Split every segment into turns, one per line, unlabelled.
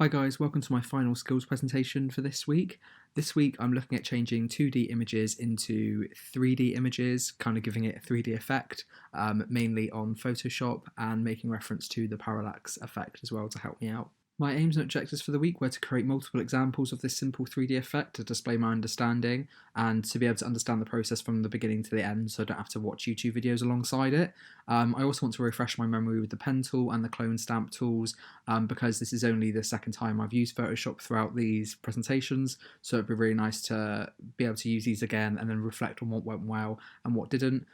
Hi guys, welcome to my final skills presentation for this week. This week I'm looking at changing 2D images into 3D images, kind of giving it a 3D effect, mainly on Photoshop, and making reference to the parallax effect as well to help me out. My aims and objectives for the week were to create multiple examples of this simple 3D effect to display my understanding and to be able to understand the process from the beginning to the end so I don't have to watch YouTube videos alongside it. I also want to refresh my memory with the pen tool and the clone stamp tools because this is only the second time I've used Photoshop throughout these presentations, so it'd be really nice to be able to use these again and then reflect on what went well and what didn't,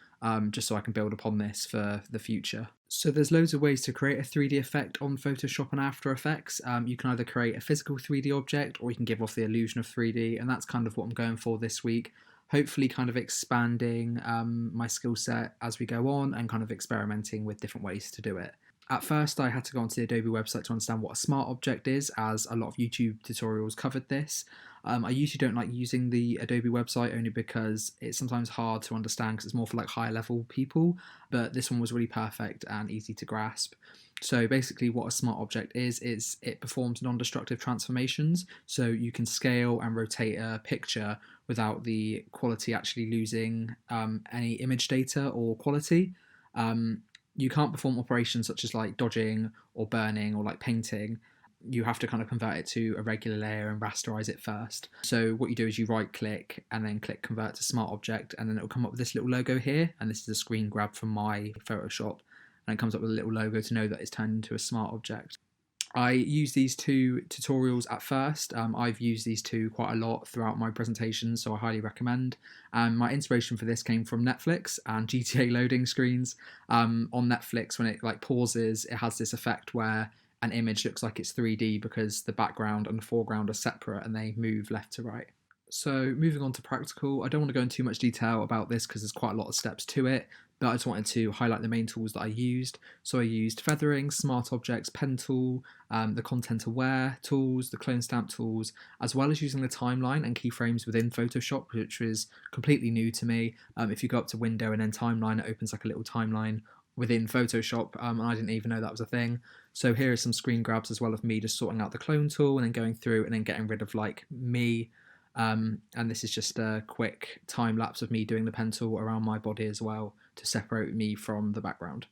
just so I can build upon this for the future. So there's loads of ways to create a 3D effect on Photoshop and After Effects. You can either create a physical 3D object or you can give off the illusion of 3D, and that's kind of what I'm going for this week. Hopefully kind of expanding my skill set as we go on and kind of experimenting with different ways to do it. At first, I had to go onto the Adobe website to understand what a smart object is, as a lot of YouTube tutorials covered this. I usually don't like using the Adobe website only because it's sometimes hard to understand because it's more for like higher level people, but this one was really perfect and easy to grasp. So basically what a smart object is it performs non-destructive transformations, so you can scale and rotate a picture without the quality actually losing any image data or quality. You can't perform operations such as like dodging or burning or like painting. You have to kind of convert it to a regular layer and rasterize it first. So what you do is you right click and then click convert to smart object, and then it'll come up with this little logo here, and this is a screen grab from my Photoshop, and it comes up with a little logo to know that it's turned into a smart object. I use these two tutorials at first. I've used these two quite a lot throughout my presentations, so I highly recommend. My inspiration for this came from Netflix and GTA loading screens. On Netflix, when it like pauses, it has this effect where an image looks like it's 3D because the background and the foreground are separate and they move left to right. So moving on to practical, I don't want to go into too much detail about this because there's quite a lot of steps to it, but I just wanted to highlight the main tools that I used. So I used feathering, smart objects, pen tool, the content aware tools, the clone stamp tools, as well as using the timeline and keyframes within Photoshop, which was completely new to me. If you go up to window and then timeline, it opens like a little timeline within Photoshop, and I didn't even know that was a thing. So here are some screen grabs as well of me just sorting out the clone tool and then going through and then getting rid of like me. And this is just a quick time lapse of me doing the pen tool around my body as well to separate me from the background.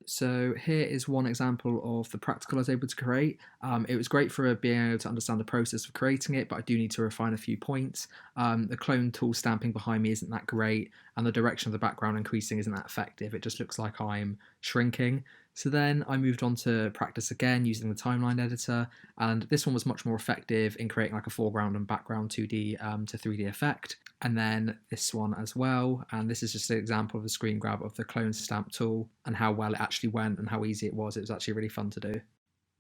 So here is one example of the practical I was able to create. It was great for being able to understand the process of creating it, but I do need to refine a few points. The clone tool stamping behind me isn't that great, and the direction of the background increasing isn't that effective. It just looks like I'm shrinking. So then I moved on to practice again using the timeline editor, and this one was much more effective in creating like a foreground and background 2D to 3D effect. And then this one as well, and this is just an example of the screen grab of the clone stamp tool and how well it actually went and how easy it was. It was actually really fun to do.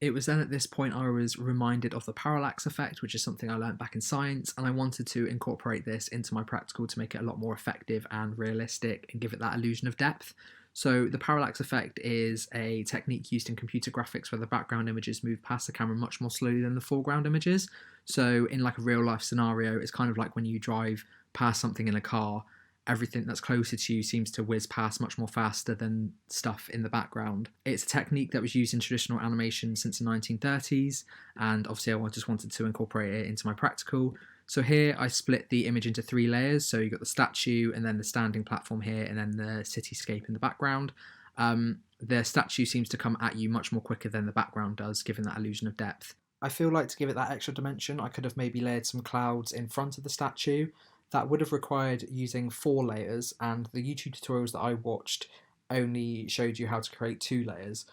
It was then at this point I was reminded of the parallax effect, which is something I learned back in science, and I wanted to incorporate this into my practical to make it a lot more effective and realistic and give it that illusion of depth. So the parallax effect is a technique used in computer graphics where the background images move past the camera much more slowly than the foreground images. So in like a real life scenario, it's kind of like when you drive past something in a car, everything that's closer to you seems to whiz past much more faster than stuff in the background. It's a technique that was used in traditional animation since the 1930s, and obviously I just wanted to incorporate it into my practical. So here I split the image into 3 layers, so you've got the statue and then the standing platform here and then the cityscape in the background. The statue seems to come at you much more quicker than the background does, given that illusion of depth. I feel like to give it that extra dimension, I could have maybe layered some clouds in front of the statue. That would have required using 4 layers, and the YouTube tutorials that I watched only showed you how to create 2 layers.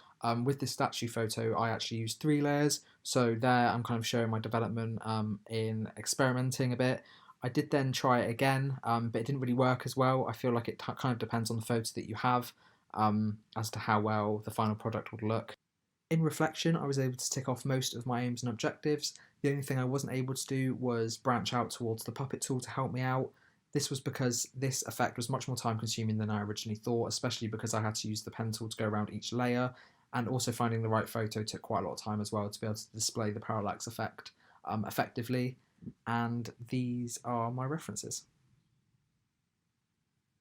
With this statue photo, I actually used 3 layers, so there I'm kind of showing my development in experimenting a bit. I did then try it again, but it didn't really work as well. I feel like it kind of depends on the photo that you have as to how well the final product would look. In reflection, I was able to tick off most of my aims and objectives. The only thing I wasn't able to do was branch out towards the puppet tool to help me out. This was because this effect was much more time consuming than I originally thought, especially because I had to use the pen tool to go around each layer, and also finding the right photo took quite a lot of time as well to be able to display the parallax effect effectively. And these are my references.